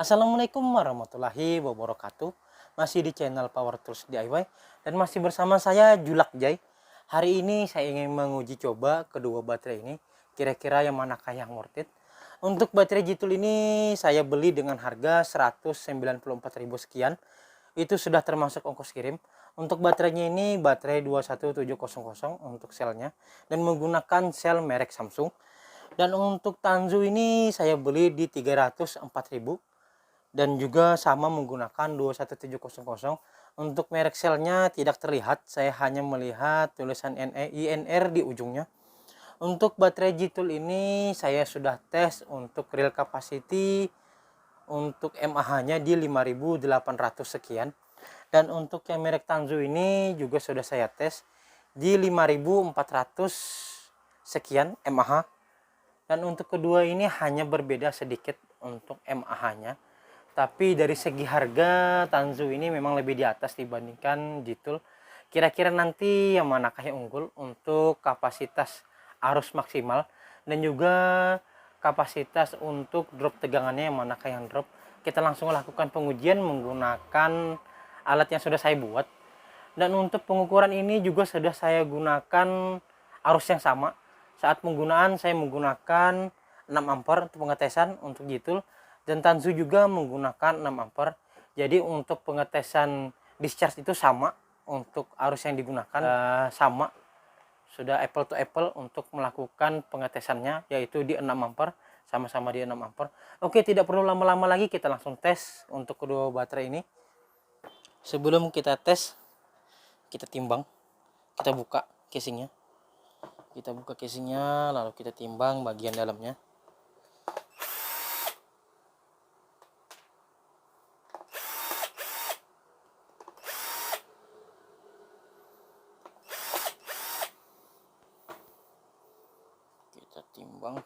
Assalamualaikum warahmatullahi wabarakatuh. Masih di channel Power Tools DIY dan masih bersama saya Julak Jai. Hari ini saya ingin menguji coba kedua baterai ini. Kira-kira yang manakah yang worth it? Untuk baterai Jitul ini saya beli dengan harga 194.000 sekian. Itu sudah termasuk ongkos kirim. Untuk baterainya ini baterai 21700 untuk selnya dan menggunakan sel merek Samsung. Dan untuk Tanzu ini saya beli di 304.000 dan juga sama menggunakan 21700. Untuk merek selnya tidak terlihat, saya hanya melihat tulisan INR di ujungnya. Untuk baterai Jitul ini saya sudah tes untuk real capacity untuk mAh nya di 5800 sekian, dan untuk yang merek Tanzu ini juga sudah saya tes di 5400 sekian mAh. Dan untuk kedua ini hanya berbeda sedikit untuk mAh nya. Tapi dari segi harga Tanzu ini memang lebih di atas dibandingkan Jitul. Kira-kira nanti yang manakah yang unggul untuk kapasitas arus maksimal dan juga kapasitas untuk drop tegangannya yang manakah yang drop. Kita langsung lakukan pengujian menggunakan alat yang sudah saya buat. Dan untuk pengukuran ini juga sudah saya gunakan arus yang sama. Saat penggunaan saya menggunakan 6 ampere untuk pengetesan untuk Jitul, dan Tanzu juga menggunakan 6 ampere. Jadi untuk pengetesan discharge itu sama, untuk arus yang digunakan sama, sudah apple to apple untuk melakukan pengetesannya, yaitu di 6 ampere, sama-sama di 6 ampere. Oke, tidak perlu lama-lama lagi, kita langsung tes untuk kedua baterai ini. Sebelum kita tes, kita timbang, kita buka casingnya, lalu kita timbang bagian dalamnya. Kita timbang.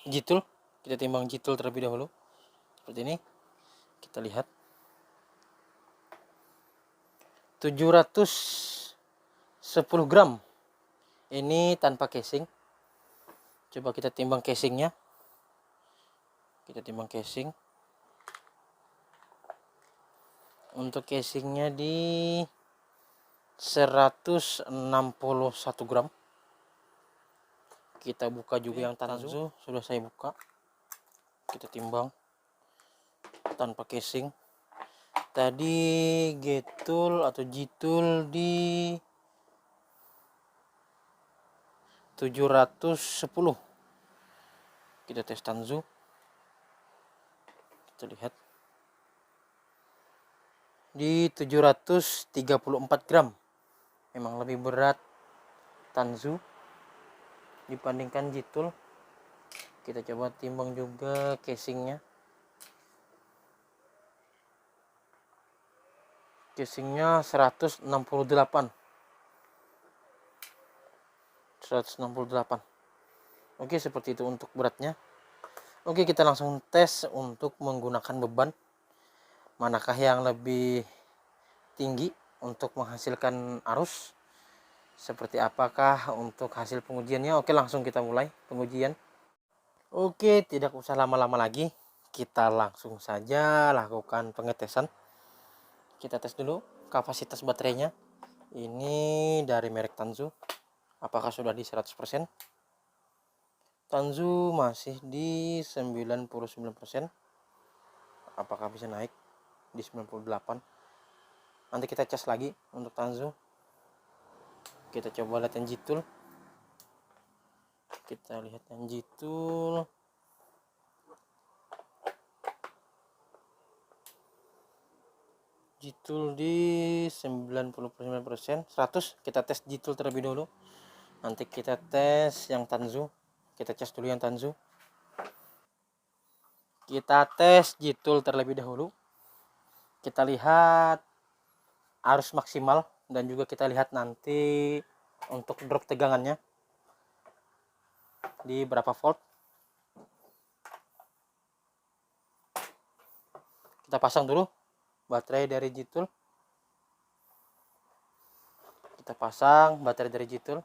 Jitul, kita timbang Jitul terlebih dahulu. Seperti ini. Kita lihat. 710 gram. Ini tanpa casing. Coba kita timbang casingnya. Kita timbang casing. Untuk casingnya di 161 gram. Kita buka juga yang Tanzu, sudah saya buka. Kita timbang tanpa casing. Tadi Getul atau Jitul di 710. Kita tes Tanzu. Kita lihat di 734 gram. Memang lebih berat Tanzu dibandingkan Jitul. Kita coba timbang juga casingnya. Casingnya 168. Oke, seperti itu untuk beratnya. Oke, kita langsung tes untuk menggunakan beban. Manakah yang lebih tinggi untuk menghasilkan arus? Seperti apakah untuk hasil pengujiannya? Oke, langsung kita mulai pengujian. Oke, tidak usah lama-lama lagi. Kita langsung saja lakukan pengetesan. Kita tes dulu kapasitas baterainya. Ini dari merek Tanzu. Apakah sudah di 100%? Tanzu masih di 99%. Apakah bisa naik di 98? Nanti kita cas lagi untuk Tanzu. Kita coba lihat yang Jitul. Kita lihat yang Jitul. Jitul di 99%, 100. Kita tes Jitul terlebih dahulu. Nanti kita tes yang Tanzu. Kita cas dulu yang Tanzu. Kita tes Jitul terlebih dahulu. Kita lihat arus maksimal dan juga kita lihat nanti untuk drop tegangannya di berapa volt. Kita pasang dulu baterai dari Jitul. Kita pasang baterai dari Jitul.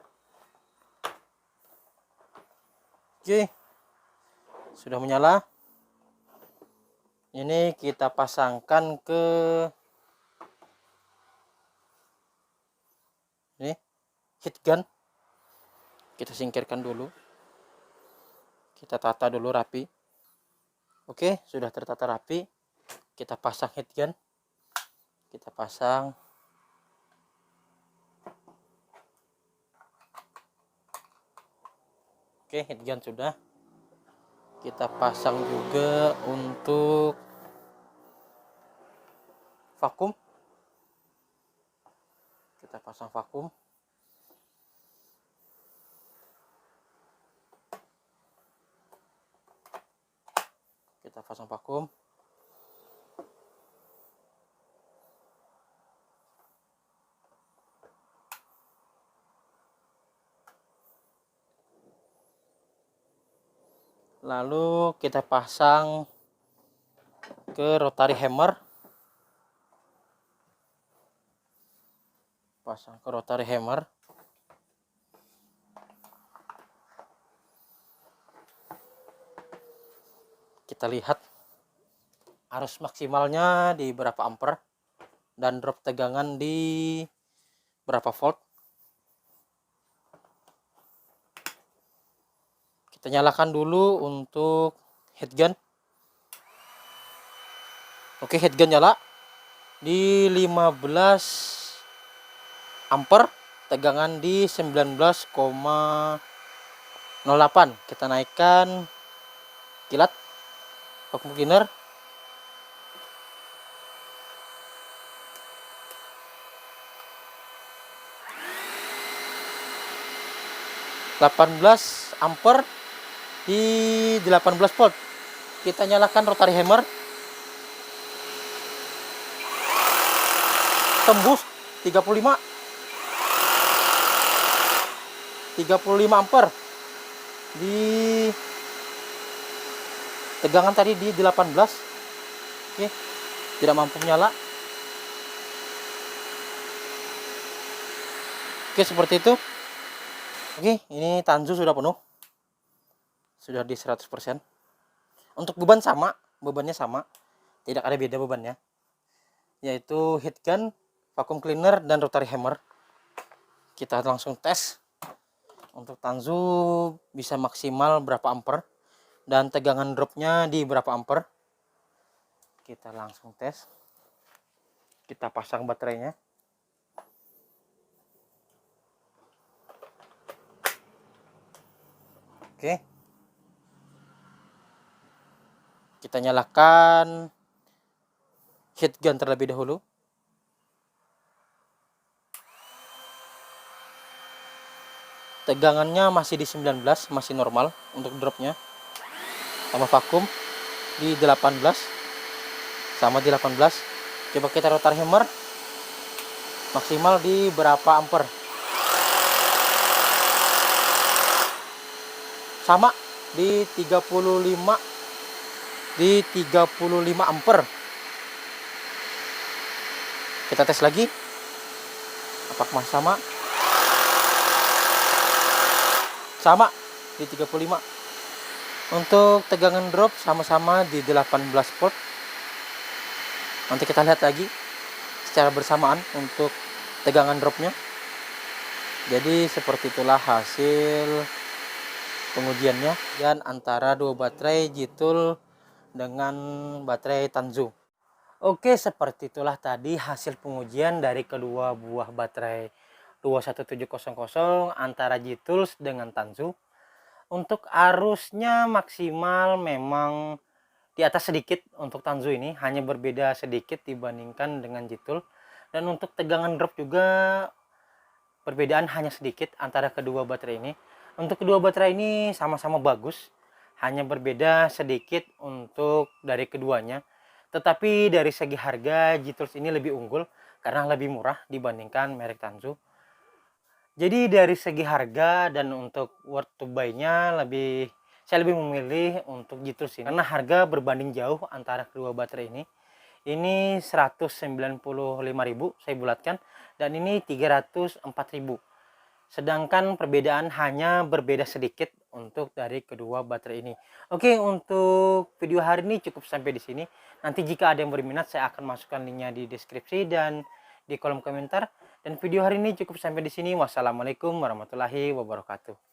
Oke, sudah menyala. Ini kita pasangkan ke ini heat gun. Kita singkirkan dulu. Kita tata dulu rapi. Oke, sudah tertata rapi. Kita pasang heat gun. Kita pasang. Oke, heat gun sudah. Kita pasang juga untuk vakum. Kita pasang vakum. Kita pasang vakum. Lalu kita pasang ke rotary hammer. Pasang ke rotary hammer. Kita lihat arus maksimalnya di berapa ampere dan drop tegangan di berapa volt. Kita nyalakan dulu untuk heat gun. Oke, heat gun nyala di 15 ampere, tegangan di 19,08. Kita naikkan kilat vacuum cleaner. (18 ampere di 18 volt. Kita nyalakan rotary hammer. Tembus 35 ampere di tegangan tadi di 18. Oke, tidak mampu menyala. Oke, seperti itu. Oke, ini Tanzu sudah penuh. Sudah di 100%. Untuk beban sama, bebannya sama. Tidak ada beda bebannya. Yaitu heat gun, vacuum cleaner, dan rotary hammer. Kita langsung tes. Untuk Tanzu bisa maksimal berapa ampere dan tegangan dropnya di berapa ampere. Kita langsung tes. Kita pasang baterainya. Oke. Kita nyalakan heat gun terlebih dahulu. Tegangannya masih di 19, masih normal untuk dropnya. Sama vakum di 18. Sama di 18. Coba kita rotary hammer. Maksimal di berapa ampere? Sama di 35 ampere. Kita tes lagi. Apakah masih sama? Sama di 35. Untuk tegangan drop sama-sama di 18 volt. Nanti kita lihat lagi secara bersamaan untuk tegangan dropnya. Jadi seperti itulah hasil pengujiannya dan antara dua baterai Jitul dengan baterai Tanzu. Oke, seperti itulah tadi hasil pengujian dari kedua buah baterai 21700 antara Jitul dengan Tanzu. Untuk arusnya maksimal memang di atas sedikit untuk Tanzu ini, hanya berbeda sedikit dibandingkan dengan Jitul. Dan untuk tegangan drop juga perbedaan hanya sedikit antara kedua baterai ini. Untuk kedua baterai ini sama-sama bagus, hanya berbeda sedikit untuk dari keduanya. Tetapi dari segi harga Jitul ini lebih unggul karena lebih murah dibandingkan merek Tanzu. Jadi dari segi harga dan untuk worth to buy-nya saya lebih memilih untuk Jitul ini karena harga berbanding jauh antara kedua baterai ini. Ini 195.000 saya bulatkan, dan ini 304.000. Sedangkan perbedaan hanya berbeda sedikit untuk dari kedua baterai ini. Oke, untuk video hari ini cukup sampai di sini. Nanti jika ada yang berminat, saya akan masukkan linknya di deskripsi dan di kolom komentar. Dan video hari ini cukup sampai di sini. Wassalamualaikum warahmatullahi wabarakatuh.